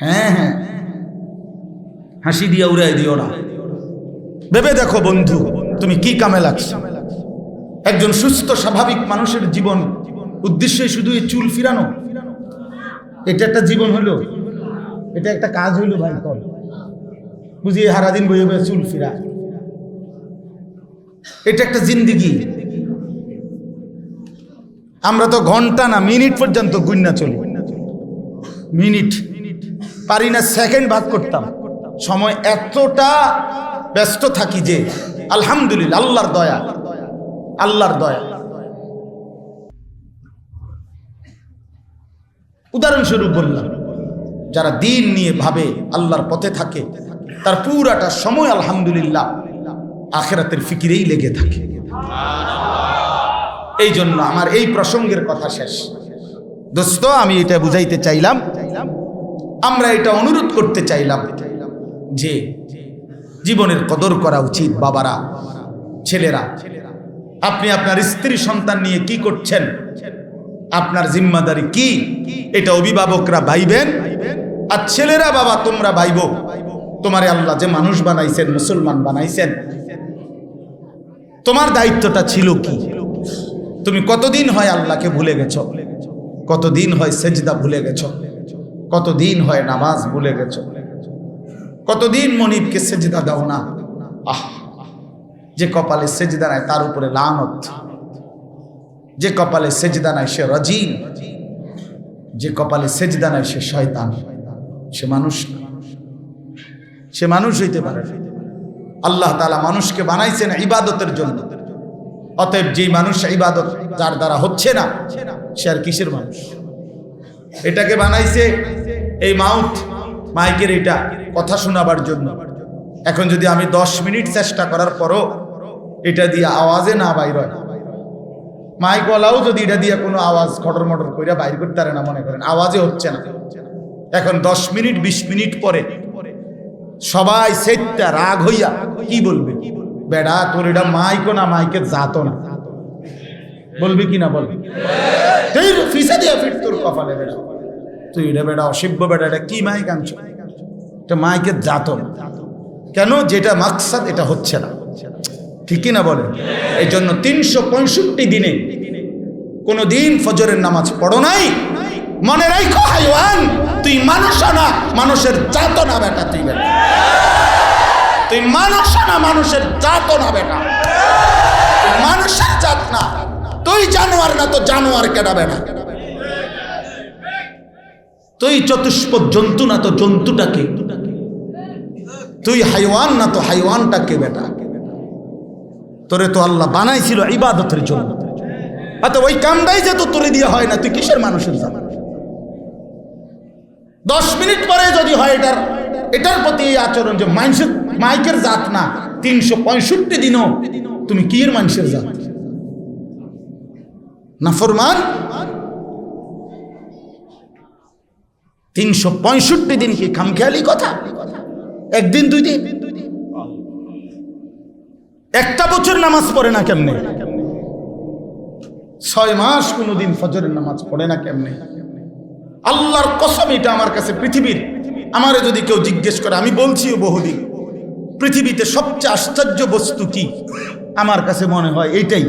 হ্যাঁ হ্যাঁ, হাসি দিয়া উড়াই দিও না। ভেবে দেখো বন্ধু, তুমি কি কামে লাগছো? একজন সুস্থ স্বাভাবিক মানুষের জীবন উদ্দেশ্য শুধু এই চুল ফিরানো? এটা একটা জীবন হইল? এটা একটা কাজ হইল? ভাই কর বুঝিয়ে সারাদিন বইয়ে বইয়ে চুল ফিরা, এটা একটা জিন্দিগি? আমরা তো ঘন্টা না, মিনিট পর্যন্ত গুন্না চলি। মিনিট পারি না সেকেন্ড ভাগ করতাম। সময় এতটা ব্যস্ত থাকি যে আলহামদুলিল্লাহ, আল্লাহর দয়া, আল্লাহর দয়া। উদাহরণস্বরূপ বললাম, যারা দিন নিয়ে ভাবে, আল্লাহর পথে থাকে, তার পুরাটা সময় আলহামদুলিল্লাহ আখিরাতের ফিকিরেই লেগে থাকে। এই জন্য আমার এই প্রসঙ্গের কথা শেষ। দোস্ত, আমি এটা বুঝাইতে চাইলাম, আমরা এটা অনুরোধ করতে চাইলাম যে জীবনের কদর করা উচিত। বাবারা, ছেলেরা, আপনি আপনার স্ত্রী সন্তান নিয়ে কি করছেন, আপনার জিম্মাদারি কি, এটা অভিভাবকরা ভাইবেন। আর ছেলেরা, বাবা তোমরা ভাইব, তোমারে আল্লাহ যে মানুষ বানাইছেন, মুসলমান বানাইছেন, তোমার দায়িত্বটা ছিল কি? তুমি কতদিন হয় আল্লাহকে ভুলে গেছো? কতদিন হয় সেজদা ভুলে গেছো? কতদিন হয় নামাজ ভুলে গেছো? কতদিন মনিবকে সেজদা দাও না? আহ, যে কপালে সেজদা নাই তার উপরে লানত, যে কপালে সেজদা নাই সে রাজিম, যে কপালে সেজদা নাই সে শয়তান। সে মানুষ না, সে মানুষ হইতে পারে। আল্লাহ তাআলা মানুষকে বানাইছেন ইবাদতের জন্য। অতএব যেই মানুষ ইবাদত যার দ্বারা হচ্ছে না, সে আর কিসের মানুষ? এটাকে বানাইছে এই মাইকের এটা কথা শোনাবার জন্য। এখন যদি আমি 10 মিনিট চেষ্টা করার পরও এটা দিয়ে আওয়াজে না বাইর হয়, মাইকওয়ালাও যদি এটা দিয়ে কোনো আওয়াজ খটর মটর করে বাইর করতে পারে না, মনে করেন আওয়াজে হচ্ছে না। এখন 10 মিনিট 20 মিনিট পরে সবাই সেটা রাগ হইয়া কি বলবে? বেড়া তোর এটা মাইকও না, মাইকের জাতও না। বলবি কি না বলবি? তুই ফিসে দিয়ে ফিট তোর কপালে বেড়া, তুই রে বেড়া অসভ্য বেড়া, এটা কি মাইক আনছো? এটা মাইকের জাত কেন? যেটা মাকসাদ এটা হচ্ছে না, ঠিক কি না বলে? এই জন্য 365 দিনে কোন দিন ফজরের নামাজ পড়ো নাই। মনে রাখো হাইওয়ান, তুই মানুষ না, মানুষের জাত না বেটা, তুই বেটা, তুই মানুষ না, মানুষের জাত না বেটা, মানুষের জাত না, তুই জানোয়ার না তো জানোয়ার কেডা বেটা, তুই চতুষ্পদ জন্তু না তো জন্তুটাকে, তুই হাইওয়ান না তো হাইওয়ানটাকে বেটা। তোরে তো আল্লাহ বানাইছিল ইবাদতের জন্য, আচ্ছা ওই কামটাই যে তো তোরে দিয়ে হয় না, তুই কিসের মানুষের জাত? 10 মিনিট পরে যদি হয় এটার প্রতি এই আচরণ যে মানুষের মাইকের জাত না, 365 দিনও তুমি কি এর মানুষের জাত? নাফরমান। 365 দিন কি খামখেয়ালি কথা? একদিন দুই দিন, একটা বছর নামাজ পড়ে না কেমনে? 6 মাস কোনদিন ফজরের নামাজ পড়ে না কেমনে? আল্লাহর কসম, এটা আমার কাছে পৃথিবীর, আমারে যদি কেউ জিজ্ঞেস করে, আমি বলছি বহুদিন, পৃথিবীতে সবচেয়ে আশ্চর্য বস্তু কি? আমার কাছে মনে হয় এইটাই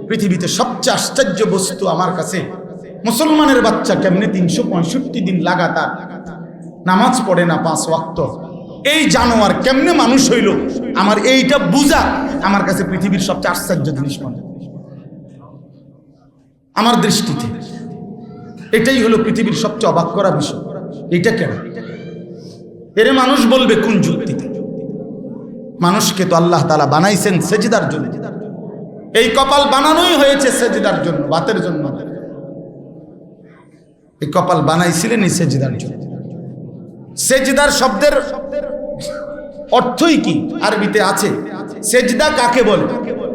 পৃথিবীতে সবচেয়ে আশ্চর্য বস্তু আমার কাছে। মুসলমানের বাচ্চা কেমনে 365 দিন লাগাতার নামাজ পড়ে না 5 ওয়াক্ত? এই জানোয়ার কেমনে মানুষ হইল? আমার এইটা বুঝা আমার কাছে পৃথিবীর সবচেয়ে আশ্চর্য জিনিস মনে হয় আমার দৃষ্টিতে। এটাই হলো পৃথিবীর সবচেয়ে অবাক করা বিষয়। এটা কেন? এর মানুষ বলবে কোন যুক্তিতে? মানুষকে তো আল্লাহ তাআলা বানাইছেন সেজদার জন্য। এই কপাল বানানোই হয়েছে সেজদার জন্য, বাতের জন্য। এই কপাল বানাইছিলেন সেজদার জন্য। সেজদার শব্দের অর্থই কি আরবিতে আছে? সেজদা কাকে বলে?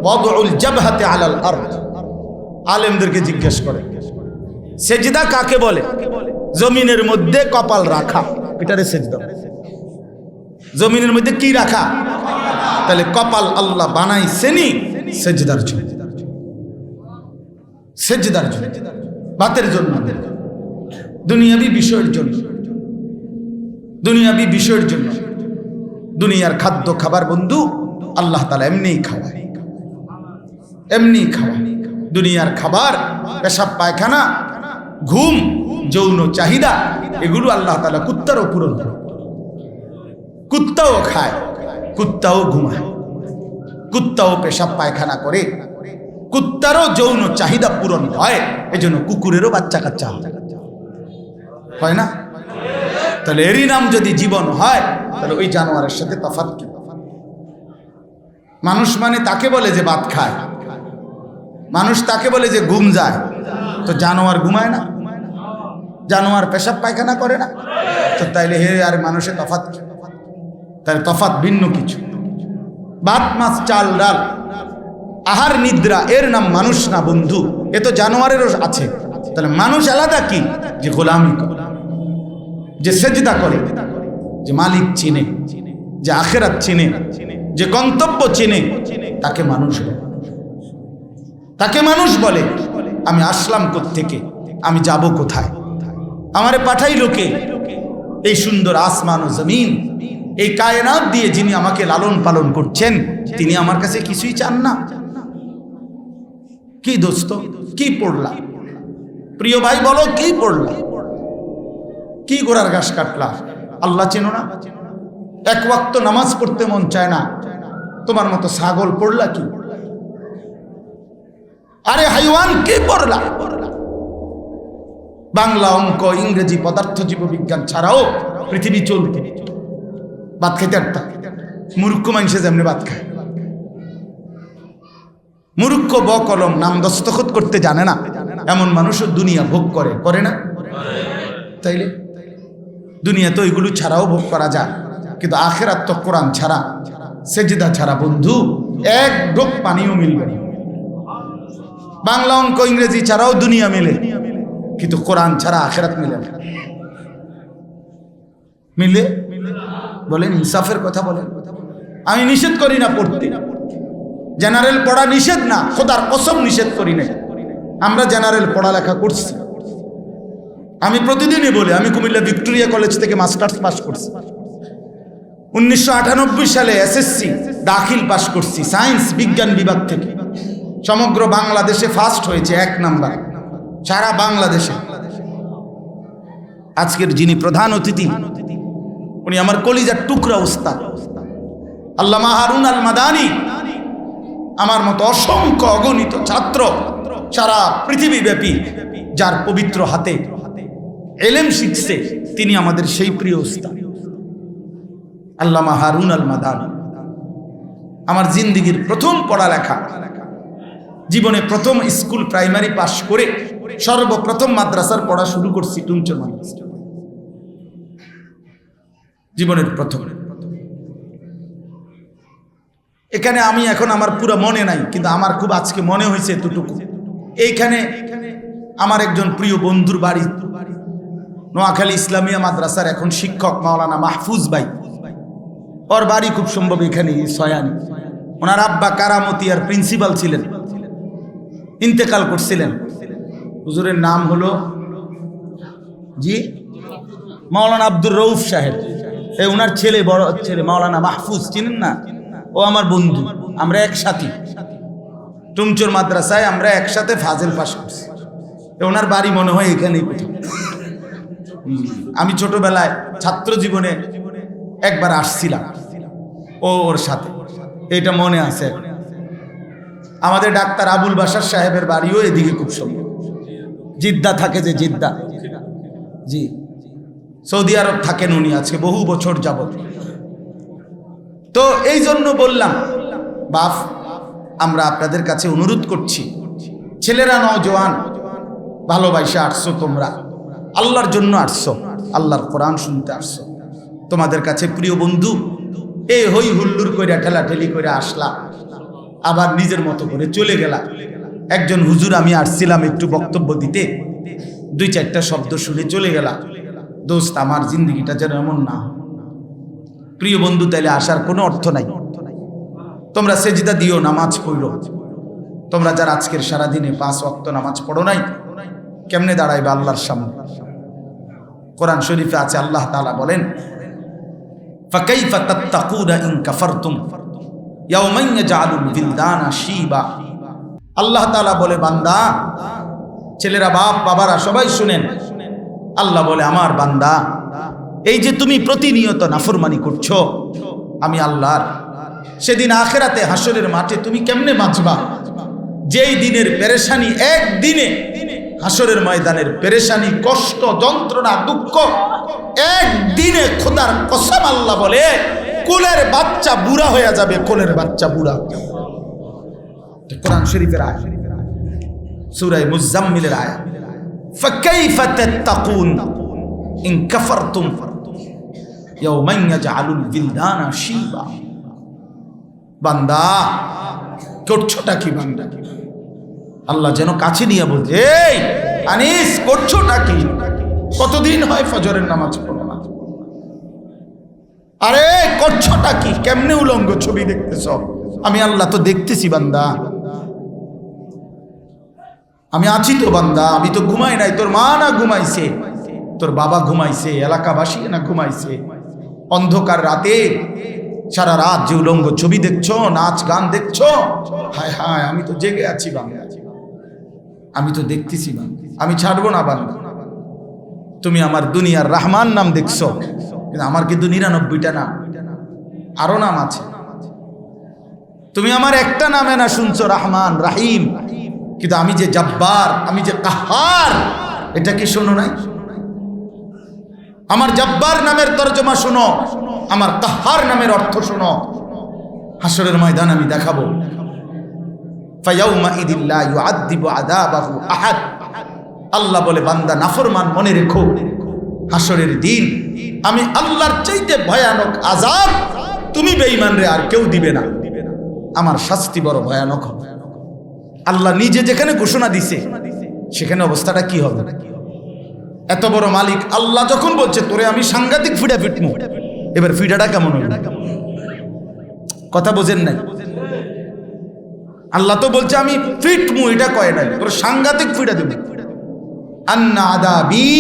ওয়াদউল জাবহাতি আলাল আরদ। আলেমদেরকে জিজ্ঞেস করে সেজদা কাকে বলে? জমিনের মধ্যে কপাল রাখা, এটারে সেজদা। জমিনের মধ্যে কি রাখা? তাহলে কপাল আল্লাহ বানাইছেনই সেজদার জন্য, সেজদার জন্য, বাতের জন্য, দুনিয়াবি বিষয়ের জন্য, দুনিয়াবি বিষয়ের জন্য। দুনিয়ার খাদ্য খাবার বন্ধু আল্লাহ তাআলা এমনিই খাওয়ায়, এমনি খাওয়ায়। দুনিয়ার খাবার, পেশাব পায়খানা, ঘুম, যৌন চাহিদা, এগুলো আল্লাহ তাআলা কুত্তারও পূরণ করে। কুত্তাও খায়, কুত্তাও ঘুমায়, কুত্তাও পেশাব পায়খানা করে, কুত্তারও যৌন চাহিদা পূরণ হয়। এজন্য কুকুরেরও বাচ্চা কাচ্চা হয় না? তাহলে এরই নাম যদি জীবন হয়, তাহলে ওই জানোয়ারের সাথে তফাৎ কি? মানুষ মানে তাকে বলে যে ভাত খায়, মানুষ তাকে বলে যে ঘুম যায়, তো জানোয়ার ঘুমায় না? জানোয়ার পেশাব পায়খানা করে না? তো তাইলে হে আর মানুষের তফাৎ কি? তাহলে তফাৎ ভিন্ন কিছু। ভাত মাছ চাল ডাল আহার নিদ্রা এর নাম মানুষ না বন্ধু, এ তো জানোয়ারেরও আছে। তাহলে মানুষ আলাদা কি? যে গোলামি করে, যে সেজদা করে, যে মালিক চিনে, যে আখিরাত চিনে, যে গন্তব্য চিনে, তাকে মানুষ বলে। তাকে মানুষ বলে। আমি আসলাম কোত্থেকে, আমি যাব কোথায়, আমারে পাঠাইলো কে? এই সুন্দর আসমান ও জমিন, এই কায়নাত দিয়ে যিনি আমাকে লালন পালন করছেন, তিনি আমার কাছে কিছুই চান না? কি দোস্ত, কি পড়লা? প্রিয় ভাই বলো, কি পড়লা? কি গোড়ার ঘাস কাটলা? আল্লাহ চেনো না? এক ওয়াক্ত নামাজ পড়তে মন চায় না, তোমার মতো ছাগল পড়লা কি? আরে হাইওয়ান, কি পড়লা? বাংলা, অঙ্ক, ইংরেজি, পদার্থ, জীববিজ্ঞান ছাড়াও পৃথিবী চলতে ভাত খেতে পারতাম। মূর্খ মানুষে যেমনি ভাত খায়, মূর্খ ব কলম নাম দস্তখত করতে জানে না, এমন মানুষও দুনিয়া ভোগ করে, করে না? তাইলে দুনিয়া তো এগুলো ছাড়াও ভোগ করা যায়, কিন্তু আখিরাত তো কোরআন ছাড়া, সেজদা ছাড়া বন্ধু এক ঢোক পানিও মিলবে না। বাংলা, অঙ্ক, ইংরেজি ছাড়াও দুনিয়া মিলে, কিন্তু কোরআন ছাড়া আখিরাত মিলে না। মিলে? বলেন, ইনসাফের কথা বলেন। আমি নিষেধ করি না পড়তে, জেনারেল পড়া নিষেধ না, খোদার কসম নিষেধ করি না, আমরা জেনারেল পড়ালেখা করছি। আমি প্রতিদিনই বলি, আমি কুমিল্লা ভিক্টোরিয়া কলেজ থেকে মাস্টার্স পাস করছি। 1998 সালে এসএসসি দাখিল পাস করছি সায়েন্স বিজ্ঞান বিভাগ থেকে। সমগ্র বাংলাদেশে ফার্স্ট হয়েছে, 1 নাম্বার সারা বাংলাদেশে। আজকের যিনি প্রধান অতিথি উনি আমার কলিজার টুকরা উস্তাদ আল্লামা হারুন আল মাদানী। আমার মতো অসংখ্য অগণিত ছাত্র সারা পৃথিবীব্যাপী যার পবিত্র হাতে এলেম শিখছে, তিনি আমাদের সেই প্রিয় উস্তাদ আল্লামা হারুন আল মাদানী। আমার জিন্দেগির প্রথম পড়ালেখা, জীবনে প্রথম স্কুল প্রাইমারি পাশ করে সর্বপ্রথম মাদ্রাসার পড়া শুরু করছি টুমচর মাদ্রাসা, জীবনের প্রথম। এখানে আমি এখন আমার পুরো মনে নাই, কিন্তু আমার খুব আজকে মনে হয়েছে এতটুকু। এইখানে আমার একজন প্রিয় বন্ধুর বাড়ি, নোয়াখালী ইসলামিয়া মাদ্রাসার এখন শিক্ষক মাওলানা মাহফুজ ভাই, ওর বাড়ি খুব সম্ভব এখানে সয়ানি। ওনার আব্বা কারামতিয়ার প্রিন্সিপাল ছিলেন, ইন্তেকাল করছিলেন। হুজুরের নাম হলো জি মাওলানা আব্দুর রউফ সাহেব। এই ওনার ছেলে, বড় ছেলে মাওলানা মাহফুজ, চিনেন না? ও আমার বন্ধু, আমরা একসাথে টুমচর মাদ্রাসায় আমরা একসাথে ফাজেল পাশ করছি। ওনার বাড়ি মনে হয় এখানেই কোথাও। আমি ছোটবেলায় ছাত্র জীবনে একবার আসছিলাম ওর সাথে, এটা মনে আছে। আমাদের ডাক্তার আবুল বাশার সাহেবের বাড়িও এদিকে খুব সম্ভব। জিদ্দা থাকে, যে জিদ্দা, জি সৌদি আরব থাকেন উনি আজকে বহু বছর যাবত। তো এই জন্য বললাম বাপ, আমরা আপনাদের কাছে অনুরোধ করছি, ছেলেরা নওজোয়ান ভালোবাসা আসছো, তোমরা আল্লাহর জন্য আসছো, আল্লাহর কোরআন শুনতে আসছো। তোমাদের কাছে প্রিয় বন্ধু এই হই হুল্লুর করে ঠেলাঠেলি করে আসলা, আবার নিজের মতো করে চলে গেলা। একজন হুজুর আমি আসছিলাম একটু বক্তব্য দিতে, 2-4টা শব্দ শুনে চলে গেলা। দোস্ত, আমার জিন্দগিটা যেন এমন না। প্রিয় বন্ধু, তাইলে আসার কোনো অর্থ নাই। তোমরা সেজদা দিও, নামাজ পড়ো। তোমরা যারা আজকের সারাদিনে 5 ওয়াক্ত নামাজ পড়ো নাই, কেমনে দাঁড়াইবে আল্লাহর সামনে? কোরআন শরীফে আছে, আল্লাহ তাআলা বলেন, ফাকাইফা তাত্তাকুনা ইন কাফারতুম ইয়াওমান ইয়াজআলুল বিলদানা শিবা। আল্লাহ তাআলা বলে, বান্দা, ছেলেরা, বাপ, বাবারা সবাই শুনেন, আল্লাহ বলে, আমার বান্দা, এই যে তুমি প্রতিনিয়ত নাফরমানি করছো আমি আল্লাহর, সেদিন আখিরাতে হাসরের মাঠে তুমি কেমনে বাঁচবা? যেই দিনের পেরেশানি, একদিনে হাসরের ময়দানের পেরেশানি, কষ্ট, যন্ত্রণা, দুঃখ একদিনে, খোদার কসম আল্লাহ বলে, কোলের বাচ্চা বুড়া হয়ে যাবে, কোলের বাচ্চা বুড়া। কোরআন শরীফের আয়াত, সূরা মুজাম্মিলের আয়াত। ফাকাইফা তাত্তাকুন ইন কাফারতুম ইয়াওমান ইয়াজআলুল বিলদানা শিবা। বান্দা, করছোটা কি বান্দা? আল্লাহ যেন কাছে নিয়ে বলছে, এই আনিস, করছোটা কি? কতদিন হয় ফজরের নামাজ পড়ো না? আরে করছোটা কি? কেমনে উলঙ্গ ছবি দেখতেছ? আমি আল্লাহ তো দেখতেছি বান্দা, আমি আছি তো বান্দা, আমি তো ঘুমাই নাই। তোর মা না ঘুমাইছে, তোর বাবা ঘুমাইছে, এলাকাবাসী না ঘুমাইছে? অন্ধকার রাতে সারা রাত যে উলঙ্গ ছবি দেখছো, নাচ গান দেখছো, হায় হায়, আমি তো জেগে আছি বান্দা, আমি তো দেখতেছি বান্দা, আমি ছাড়বো না বান্দা। তুমি আমার দুনিয়ার রহমান নাম দেখছো, কিন্তু আমার কিন্তু 99টা নাম, আরো নাম আছে। তুমি আমার একটা নামে না শুনছো, রহমান রাহিম, কিন্তু আমি যে জব্বার, আমি যে কাহার, এটা কি শোনো নাই? আমার জব্বার নামের তরজমা শোনো, আমার কাহার নামের অর্থ শোনো। হাসরের ময়দান আমি দেখাবো। ফায়াউমা ইদিল্লা ইউআযযিবু আযাবাহু আহাদ। আল্লাহ বলে, বান্দা নাফরমান, মনে রেখো, হাসরের দিন আমি আল্লাহর চাইতে ভয়ানক আযাব তুমি বেঈমান রে আর কেউ দিবে না। আমার শাস্তি বড় ভয়ানক হবে। আল্লাহ নিজে যেখানে ঘোষণা দিছে, সেখানে অবস্থাটা কি হবে? এত বড় মালিক আল্লাহ যখন বলছে, তোরে আমি সাংঘাতিক ফিডা ফিটমু, এবার ফিডাটা কেমন হবে? কথা বোঝেন নাই? আল্লাহ তো বলছে আমি ফিট মু, এটা কয় নাই, তোর সাংঘাতিক ফিটা দেব। আন্না আযাবি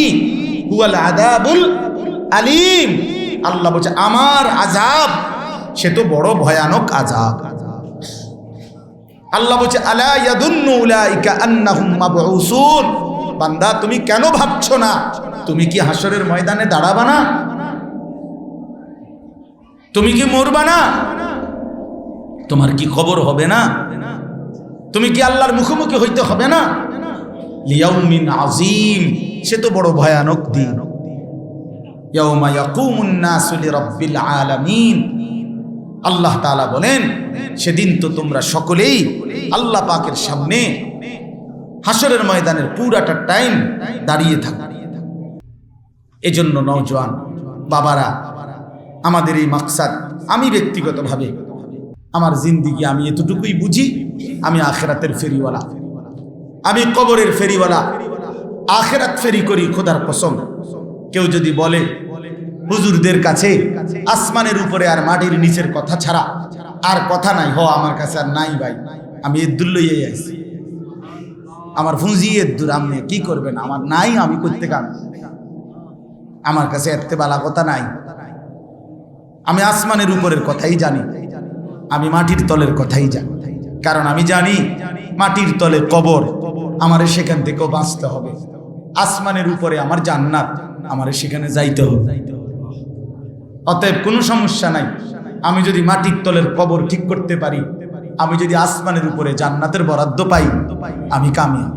হুয়াল আযাবুল আলীম। আল্লাহ বলছে আমার আযাব সে তো বড় ভয়ানক আযাব। আল্লাহ বলছে আলা ইয়াদুন্নু উলাইকা আন্নাহুম মাবউসুন। বান্দা তুমি কেন ভাবছো না তুমি কি হাসরের ময়দানে দাঁড়াবা না? তুমি কি মরবা না? তোমার কি খবর হবে না? তুমি কি আল্লাহর মুখোমুখি হইতে হবে না? লিয়াউমিন আযীম, সে তো বড় ভয়ানক দিন। ইয়াউমা ইয়াকুমুন নাসু লিরাব্বিল আলামিন। আল্লাহ তাআলা বলেন সেদিন তো তোমরা সকলেই আল্লাহ পাকের সামনে হাসরের ময়দানের পুরাটা টাইম দাঁড়িয়ে থাকবে। এজন্য নওজোয়ান বাবারা, আমাদের এই মাকসাদ, আমি ব্যক্তিগতভাবে আমার জিন্দিগি আমি এতটুকুই বুঝি, আমি আখিরাতের ফেরিওয়ালা, আমি কবরের ফেরিওয়ালা, আখিরাত ফেরি করি খোদার কসম। কেউ যদি বলে হুজুরদের কাছে আসমানের উপরে আর মাটির নিচের কথা ছাড়া আর কথা নাই, আমার কাছে আর নাই ভাই, আমি এদ্দুর লইয়াই আইছি, আমার ফুঁজি এদ্দুর, আপনি কি করবেন, আমার নাই, আমি করতে গান, আমার কাছে এতে বালা কথা নাই। আমি আসমানের উপরের কথাই জানি, আমি মাটির তলের কথাই জানি, কারণ আমি জানি মাটির তলে কবর, আমারে সেখান থেকেও বাঁচতে হবে। আসমানের উপরে আমার জান্নাত, আমারে সেখানে যাইতে হবে। অতএব কোনো সমস্যা নাই, আমি যদি মাটির তলের কবর ঠিক করতে পারি, আমি যদি আসমানের উপরে জান্নাতের বরাদ্দ পাই, আমি কামিয়াব।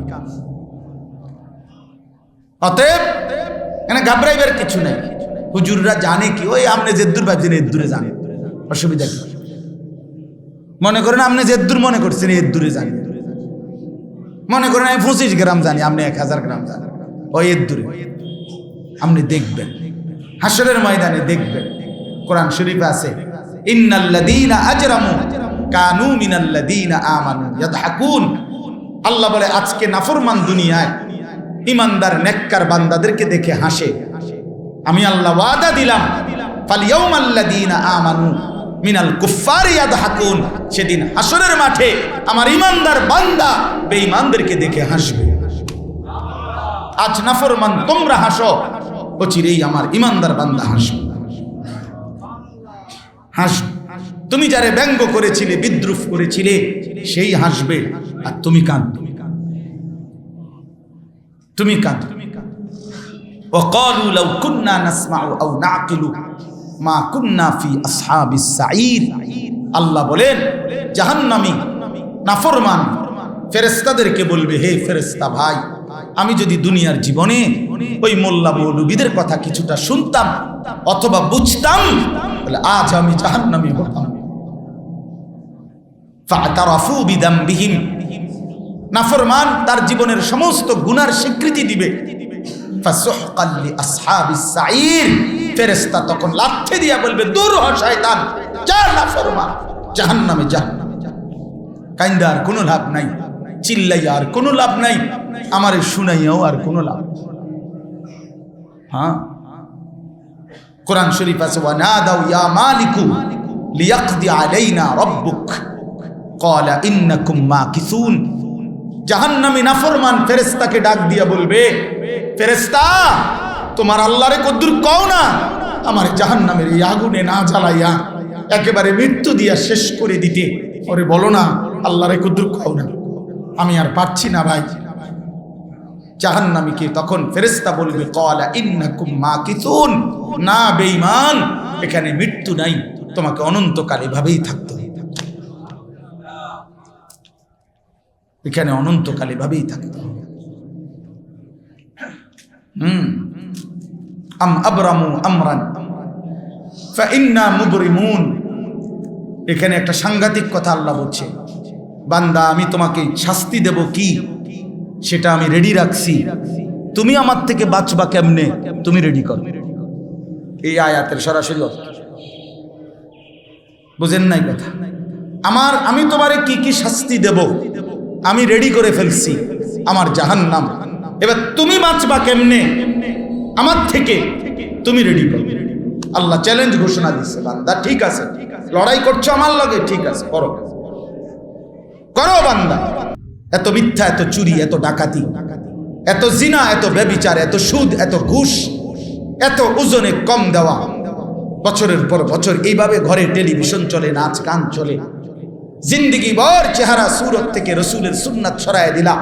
অতএব এখানে ঘাবড়াইবার কিছু নাই। হুজুররা জানে কি, ওই আপনি যেদ্দুর ভাবছেন এদ্দুরে জানে, অসুবিধা কি? মনে করেন আপনি যেদ্দুর মনে করছেন এদ্দুরে জানি, মনে করেন আমি 25 গ্রাম জানি, আপনি 1000 গ্রাম জানেন, ওই এদ্দুরে। আপনি দেখবেন হাসরের ময়দানে, দেখবেন কোরআন শরীফে আছে ইন্নাল্লাযীনা আজরামু কানু মিনাল্লাযীনা আমানু ইয়াদহাকুন। আল্লাহ বলে আজকে নাফরমান দুনিয়ায় ইমানদার নেককার বান্দাদেরকে দেখে হাসে। আমি আল্লাহ ওয়াদা দিলাম ফালইয়াউমাল্লাযীনা আমানু মিনাল কুফফারি ইয়াদহাকুন, সেদিন হাসরের মাঠে আমার ইমানদার বান্দা বেঈমানদেরকে দেখে হাসবে। আজ নাফরমান তোমরা হাসো, অচিরেই আমার ইমানদার বান্দা হাসবে। হাসবে, তুমি যারে ব্যঙ্গ করেছিলে, বিদ্রুপ করেছিলে, সেই হাসবে, আর তুমি কাঁদবে, তুমি কাঁদবে। وقالوا لو كنا نسمع او نعقل ما كنا في اصحاب السعير। আল্লাহ বলেন জাহান্নামী নাফরমান ফেরেশতাদেরকে বলবে, হে ফেরেশতা ভাই, আমি যদি দুনিয়ার জীবনে ওই মোল্লা মৌলবীদের কথা কিছুটা শুনতাম অথবা বুঝতাম, তাহলে আজ আমি জাহান্নামী হতাম। ফাতারাফু বিদামবিহিম, নাফরমান তার জীবনের সমস্ত গুনার স্বীকৃতি দিবে। ফাসুহকাল লিআসহাবিস সাঈর, ফেরেশতা তখন লাথি দিয়া বলবে, দূর হ শয়তান, যা নাফরমান, জাহান্নামে যা। কাইন্দা আর কোনো লাভ নাই, চিল্লাইয়া আর কোনো লাভ নাই, আমারে শুনাইয়াও আর কোনো লাভ। হ্যাঁ, কোরআন শরীফ আছে ওয়ানাদাউ ইয়া মালিকু লিয়াকদি আলাইনা রাব্বুক ক্বালা ইন্নাকুম মাকিসুন। জাহান্নামী নাফরমান ফেরেশতাকে ডাক দিয়া বলবে, ফেরেশতা তোমার আল্লাহরে কদ্দুর কও না আমার জাহান্নামের এই আগুনে না জ্বালাইয়া একেবারে মৃত্যু দিয়া শেষ করে দিতে। ওরে বলো না আল্লাহরে কদ্দুর কও না, আমি আর পারছি না ভাই। জাহান্নামীকে তখন ফেরেশতা বলবে, ক্বালা ইন্নাকুম মাকিসুন, না বেঈমান, এখানে মৃত্যু নাই, তোমাকে অনন্তকাল এভাবেই থাকতে হবে, এখানে অনন্তকাল এভাবেই থাকতে হবে। আম আবরামু আমরান ফাইন্না মুবরিমুন। এখানে একটা সাংঘাতিক কথা আল্লাহ বলছে, বান্দা আমি তোমাকে শাস্তি দেব কি সেটা আমি রেডি রাখছি, তুমি আমার থেকে বাঁচবা কেমনে তুমি রেডি করো। এই আয়াতের সরাসরি অর্থ বুঝেন নাই কথা। আমি তোমারে কি কি শাস্তি দেব আমি রেডি করে ফেলছি, আমার জাহান্নাম। এবার তুমি বাঁচবা কেমনে আমার থেকে, তুমি রেডি করো। আল্লাহ চ্যালেঞ্জ ঘোষণা দিচ্ছে, বান্দা ঠিক আছে লড়াই করছো আমার লগে, ঠিক আছে করো, করো বান্দা। এত মিথ্যা, এত চুরি, এত ডাকাতি, এত জিনা, এত ব্যভিচার, এত সুদ, এত ঘুষ, এত ওজনে কম দেওয়া, বছরের পর বছর এইভাবে ঘরে টেলিভিশন চলে, নাচ গান চলে, জিন্দিগি ভর চেহারা সুরত থেকে রসুলের সুন্নাত ছড়ায় দিলা,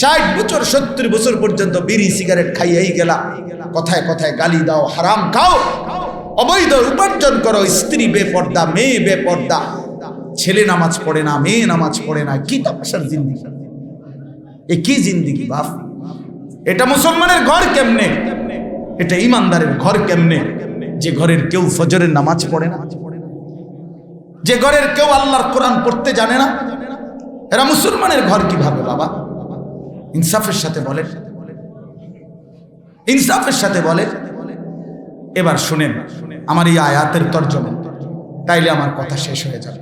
60 বছর 70 বছর পর্যন্ত বিড়ি সিগারেট খাইয়াই গেলা, কথায় কথায় গালি দাও, হারাম খাও, অবৈধ উপার্জন করো, স্ত্রী বেপর্দা, মেয়ে বেপর্দা, ছেলে নামাজ পড়ে না, মেয়ে নামাজ পড়ে না, কি তামাশার জিন্দিগি, এ কি জিন্দিগি বাপ? এটা মুসলমানের ঘর কেমনে? এটা ইমানদারের ঘর কেমনে? যে ঘরের কেউ ফজরের নামাজ পড়ে না, যে ঘরের কেউ আল্লাহর কোরআন পড়তে জানে না, এরা মুসলমানের ঘর কিভাবে বাবা? ইনসাফের সাথে বলেন, ইনসাফের সাথে বলেন। এবার শুনেন আমার এই আয়াতের তর্জমা, তাইলে আমার কথা শেষ হয়ে যাবে।